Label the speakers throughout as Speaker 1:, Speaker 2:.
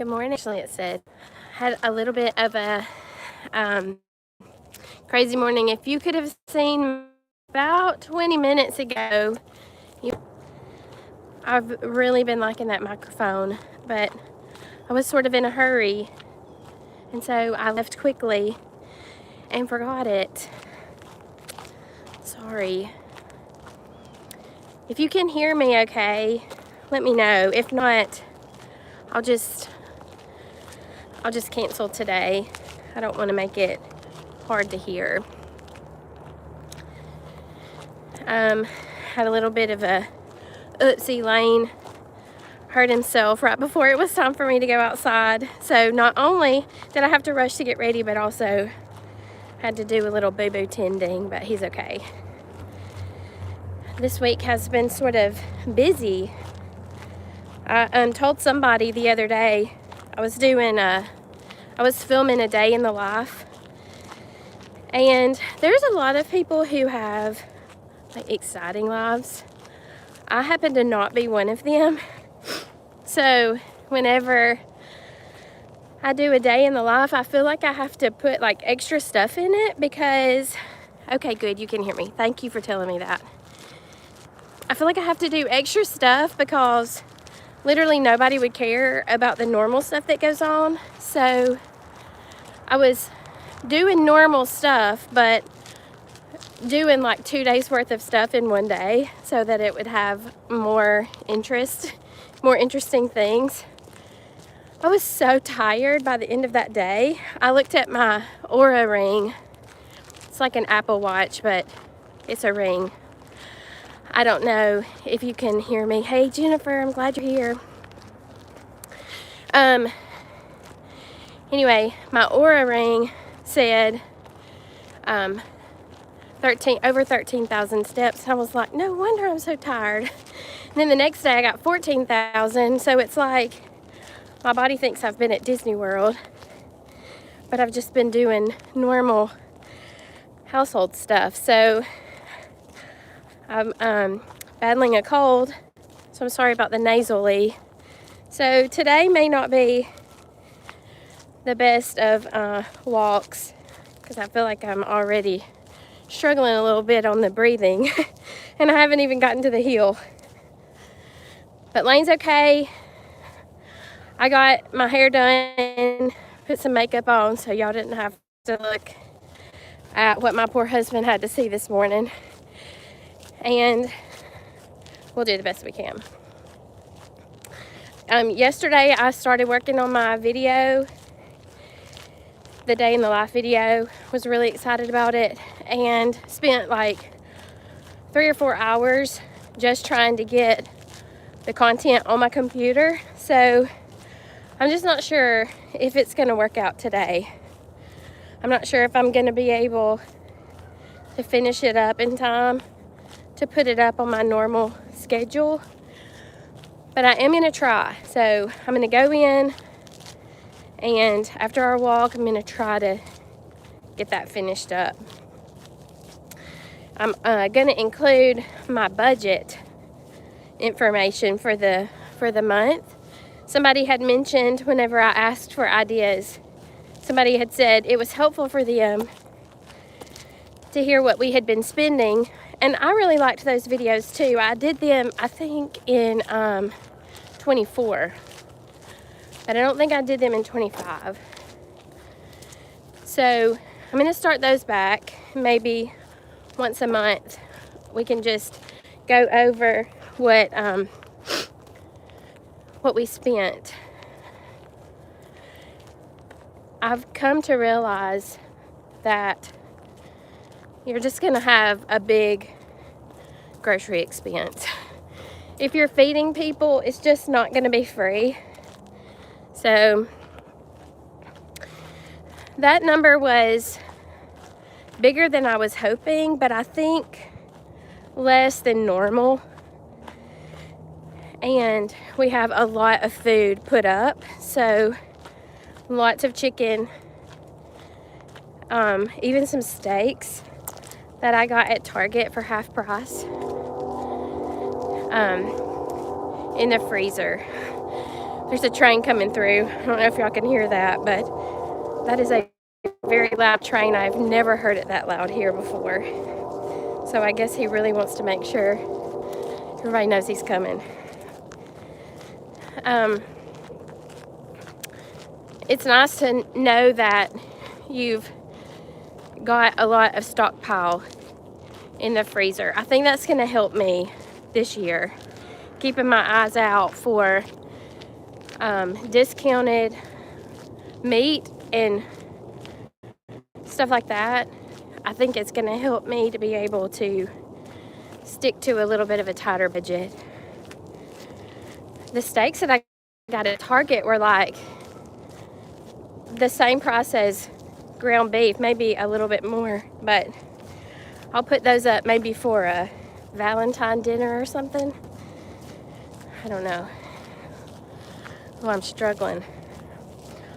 Speaker 1: Good morning. Actually, it said had a little bit of a crazy morning. If you could have seen about 20 minutes ago, I've really been liking that microphone, but I was sort of in a hurry, and so I left quickly and forgot it. Sorry. If you can hear me okay, let me know. If not, I'll just cancel today. I don't want to make it hard to hear. Had a little bit of a oopsie. Lane hurt himself right before it was time for me to go outside. So not only did I have to rush to get ready, but also had to do a little boo-boo tending, but he's okay. This week has been sort of busy. I told somebody the other day I was filming a day in the life, and there's a lot of people who have like exciting lives. I happen to not be one of them. So whenever I do a day in the life, I feel like I have to put like extra stuff in it because, okay, good, you can hear me. Thank you for telling me that. I feel like I have to do extra stuff because literally nobody would care about the normal stuff that goes on. So I was doing normal stuff, but doing like 2 days worth of stuff in one day so that it would have more interest, more interesting things. I was so tired by the end of that day. I looked at my Aura ring. It's like an Apple Watch, but it's a ring. I don't know if you can hear me. Hey, Jennifer, I'm glad you're here. Anyway, my Aura ring said over 13,000 steps. I was like, no wonder I'm so tired. And then the next day I got 14,000. So it's like my body thinks I've been at Disney World, but I've just been doing normal household stuff. So I'm battling a cold, so I'm sorry about the nasally. So today may not be the best of walks because I feel like I'm already struggling a little bit on the breathing and I haven't even gotten to the hill. But Lane's okay. I got my hair done, put some makeup on so y'all didn't have to look at what my poor husband had to see this morning. And we'll do the best we can. Yesterday I started working on my video, the day in the life video. Was really excited about it and spent like 3 or 4 hours just trying to get the content on my computer. So I'm just not sure if it's going to work out today. I'm not sure if I'm going to be able to finish it up in time to put it up on my normal schedule, but I am going to try. So I'm going to go in, and after our walk I'm going to try to get that finished up. I'm going to include my budget information for the month. Somebody had mentioned whenever I asked for ideas, somebody had said it was helpful for them to hear what we had been spending. And I really liked those videos too. I did them, I think, in 24. But I don't think I did them in 25. So I'm going to start those back. Maybe once a month we can just go over what we spent. I've come to realize that you're just going to have a big grocery expense. If you're feeding people, it's just not going to be free. So that number was bigger than I was hoping, but I think less than normal. And we have a lot of food put up, so lots of chicken, even some steaks that I got at Target for half price in the freezer. There's a train coming through. I don't know if y'all can hear that, but that is a very loud train. I've never heard it that loud here before. So I guess he really wants to make sure everybody knows he's coming. It's nice to know that you've got a lot of stockpile in the freezer. I think that's going to help me this year, keeping my eyes out for discounted meat and stuff like that. I think it's going to help me to be able to stick to a little bit of a tighter budget. The steaks that I got at Target were like the same price as ground beef, maybe a little bit more, but I'll put those up maybe for a Valentine dinner or something. I don't know. Well, I'm struggling.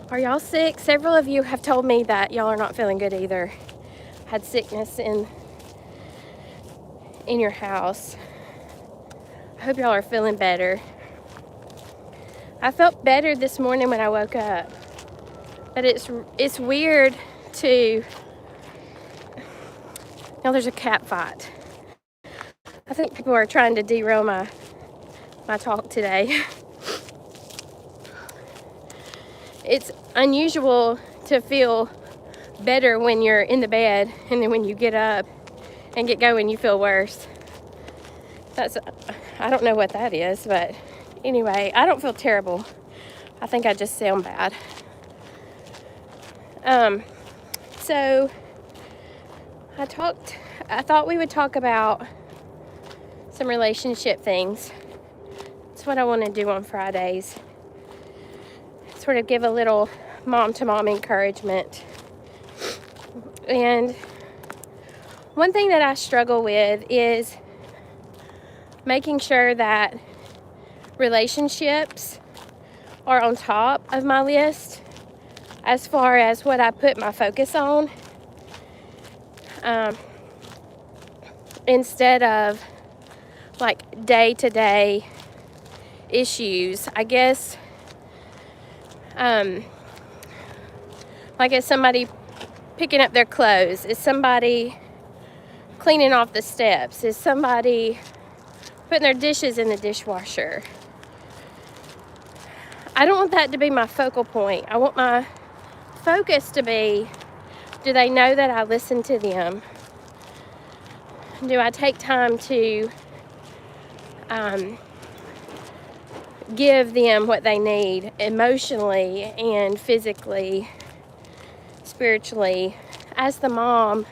Speaker 1: Are y'all sick? Several of you have told me that y'all are not feeling good either. Had sickness in your house. I hope y'all are feeling better. I felt better this morning when I woke up, but it's weird to. Now there's a cat fight. I think people are trying to derail my talk today. It's unusual to feel better when you're in the bed, and then when you get up and get going, you feel worse. I don't know what that is, but anyway, I don't feel terrible. I think I just sound bad. So I thought we would talk about some relationship things. That's what I want to do on Fridays. Sort of give a little mom-to-mom encouragement. And one thing that I struggle with is making sure that relationships are on top of my list as far as what I put my focus on, instead of like day-to-day issues. I guess like is somebody picking up their clothes? Is somebody cleaning off the steps? Is somebody putting their dishes in the dishwasher? I don't want that to be my focal point. I want my focus to be, do they know that I listen to them? Do I take time to give them what they need emotionally and physically, spiritually? As the mom,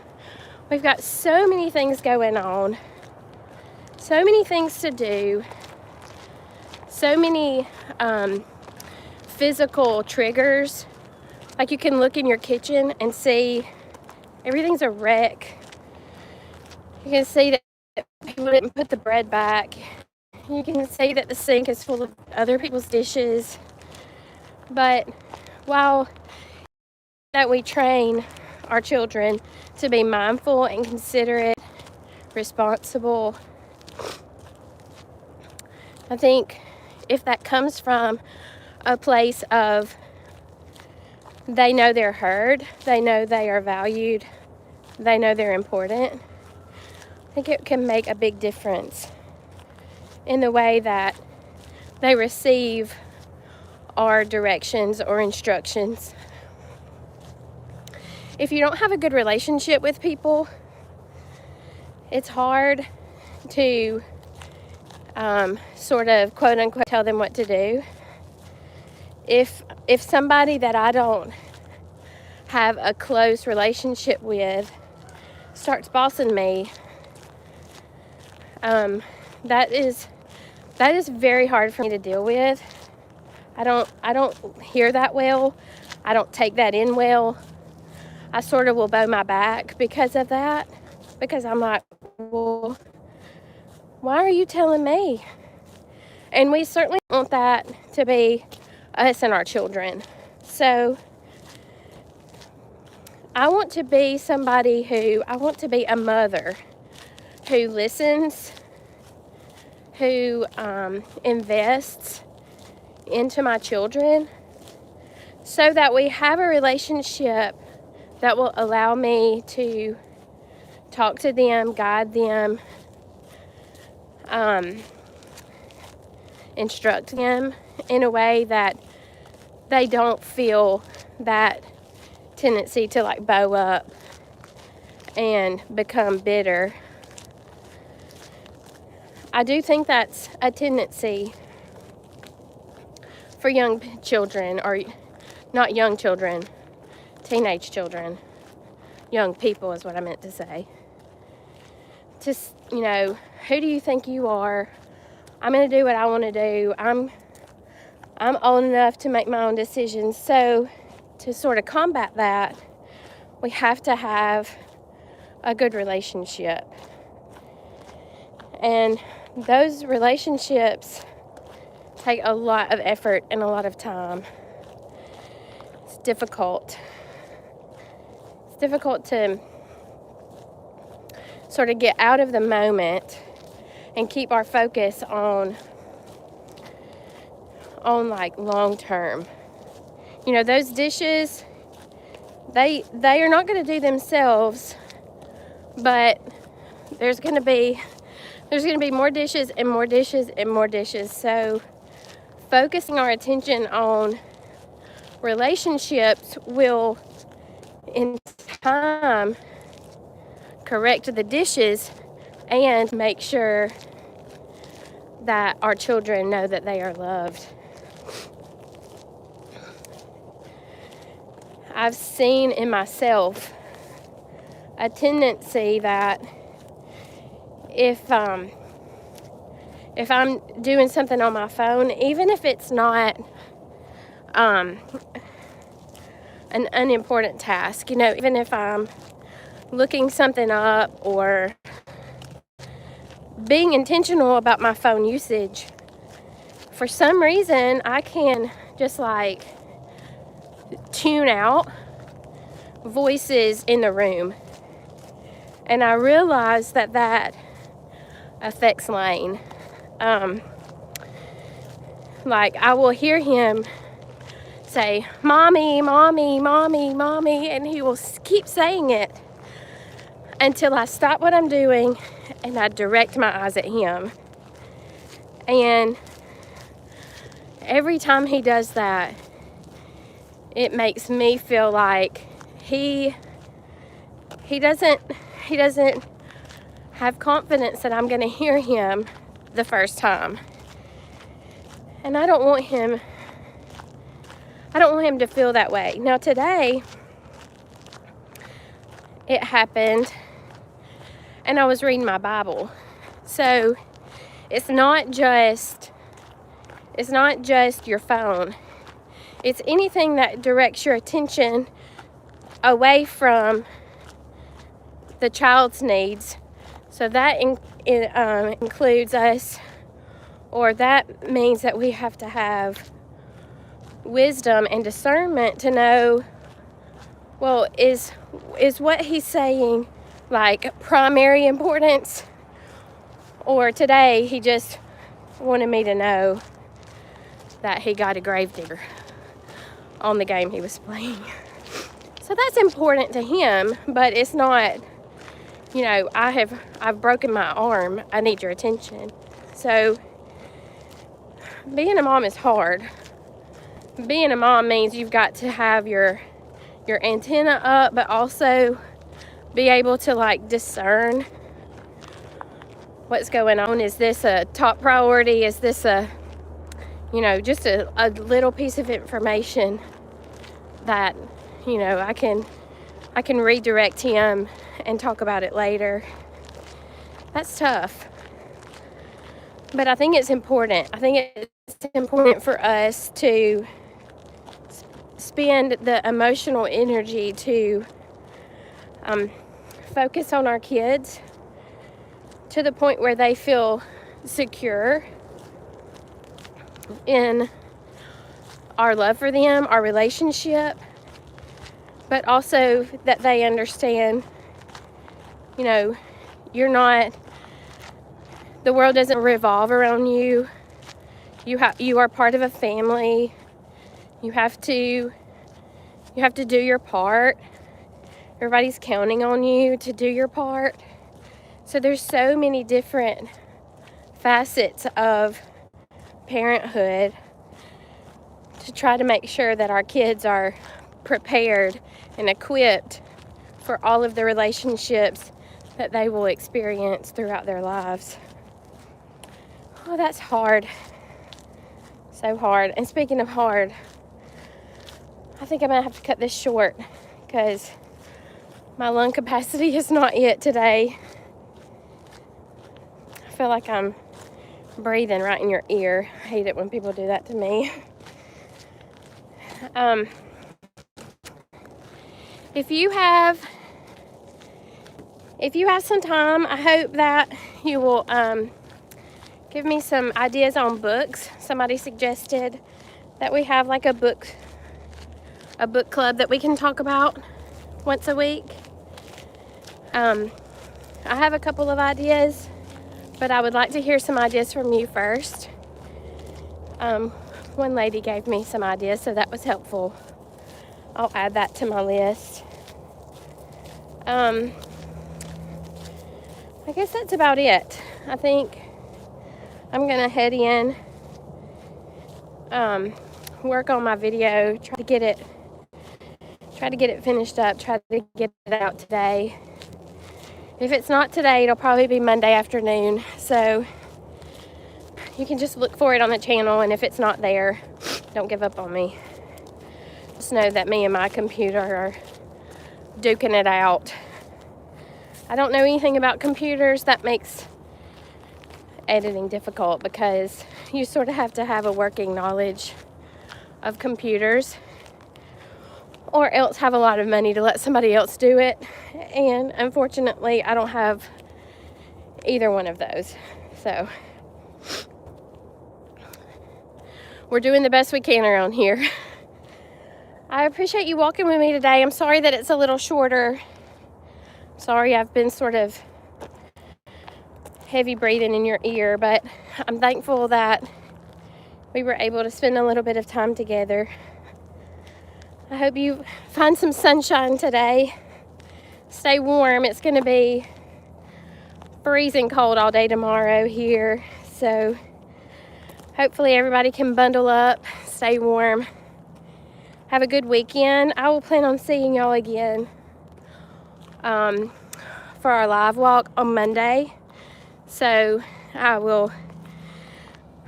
Speaker 1: we've got so many things going on, so many things to do, so many physical triggers. Like you can look in your kitchen and see everything's a wreck. You can see that people didn't put the bread back. You can see that the sink is full of other people's dishes. But while that we train our children to be mindful and considerate, responsible, I think if that comes from a place of they know they're heard, they know they are valued, they know they're important, I think it can make a big difference in the way that they receive our directions or instructions. If you don't have a good relationship with people, it's hard to sort of quote unquote tell them what to do. If somebody that I don't have a close relationship with starts bossing me, that is very hard for me to deal with. I don't hear that well. I don't take that in well. I sort of will bow my back because of that. Because I'm like, well, why are you telling me? And we certainly want that to be us and our children. So I want to be a mother who listens, who invests into my children so that we have a relationship that will allow me to talk to them, guide them, instruct them in a way that they don't feel that tendency to like bow up and become bitter. I do think that's a tendency for young children, or not young children, teenage children. Young people is what I meant to say. Just, you know, who do you think you are? I'm going to do what I want to do. I'm old enough to make my own decisions. So to sort of combat that, we have to have a good relationship. And those relationships take a lot of effort and a lot of time. It's difficult. It's difficult to sort of get out of the moment and keep our focus on like long term. You know, those dishes, they are not going to do themselves, but there's going to be more dishes and more dishes and more dishes. So focusing our attention on relationships will in time correct the dishes and make sure that our children know that they are loved. I've seen in myself a tendency that if I'm doing something on my phone, even if it's not an unimportant task, you know, even if I'm looking something up or being intentional about my phone usage, for some reason I can just like tune out voices in the room. And I realize that affects Lane. Like I will hear him say, "Mommy, mommy, mommy, mommy," and he will keep saying it until I stop what I'm doing and I direct my eyes at him. And every time he does that, it makes me feel like he doesn't have confidence that I'm going to hear him the first time. And I don't want him to feel that way. Now today it happened and I was reading my Bible. So it's not just your phone. It's anything that directs your attention away from the child's needs. So that includes us, or that means that we have to have wisdom and discernment to know, well, is what he's saying like primary importance, or today he just wanted me to know that he got a gravedigger on the game he was playing. So that's important to him, but it's not, you know, I've broken my arm, I need your attention. So being a mom is hard. Being a mom means you've got to have your antenna up, but also be able to like discern what's going on. Is this a top priority? Is this just a little piece of information that, you know, I can redirect him and talk about it later. That's tough. But I think it's important. I think it's important for us to spend the emotional energy to focus on our kids to the point where they feel secure in our love for them, our relationship, but also that they understand, you know, the world doesn't revolve around you. You are part of a family. You have to do your part. Everybody's counting on you to do your part. So there's so many different facets of parenthood to try to make sure that our kids are prepared and equipped for all of the relationships that they will experience throughout their lives. Oh, that's hard. So hard. And speaking of hard, I think I'm gonna have to cut this short because my lung capacity is not it today. I feel like I'm breathing right in your ear. I hate it when people do that to me. If you have some time, I hope that you will give me some ideas on books. Somebody suggested that we have like a book club that we can talk about once a week. I have a couple of ideas, but I would like to hear some ideas from you first. One lady gave me some ideas, so that was helpful. I'll add that to my list. I guess that's about it. I think I'm gonna head in, work on my video, try to get it finished up, try to get it out today. If it's not today, it'll probably be Monday afternoon. So you can just look for it on the channel, and if it's not there, don't give up on me. Just know that me and my computer are duking it out. I don't know anything about computers. That makes editing difficult because you sort of have to have a working knowledge of computers or else have a lot of money to let somebody else do it. And unfortunately, I don't have either one of those. So we're doing the best we can around here. I appreciate you walking with me today. I'm sorry that it's a little shorter. Sorry I've been sort of heavy breathing in your ear, but I'm thankful that we were able to spend a little bit of time together. I hope you find some sunshine today. Stay warm. It's going to be freezing cold all day tomorrow here. So hopefully everybody can bundle up, stay warm. Have a good weekend. I will plan on seeing y'all again for our live walk on Monday. So I will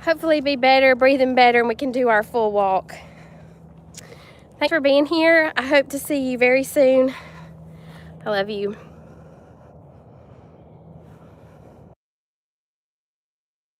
Speaker 1: hopefully be better, breathing better, and we can do our full walk. Thanks for being here. I hope to see you very soon. I love you.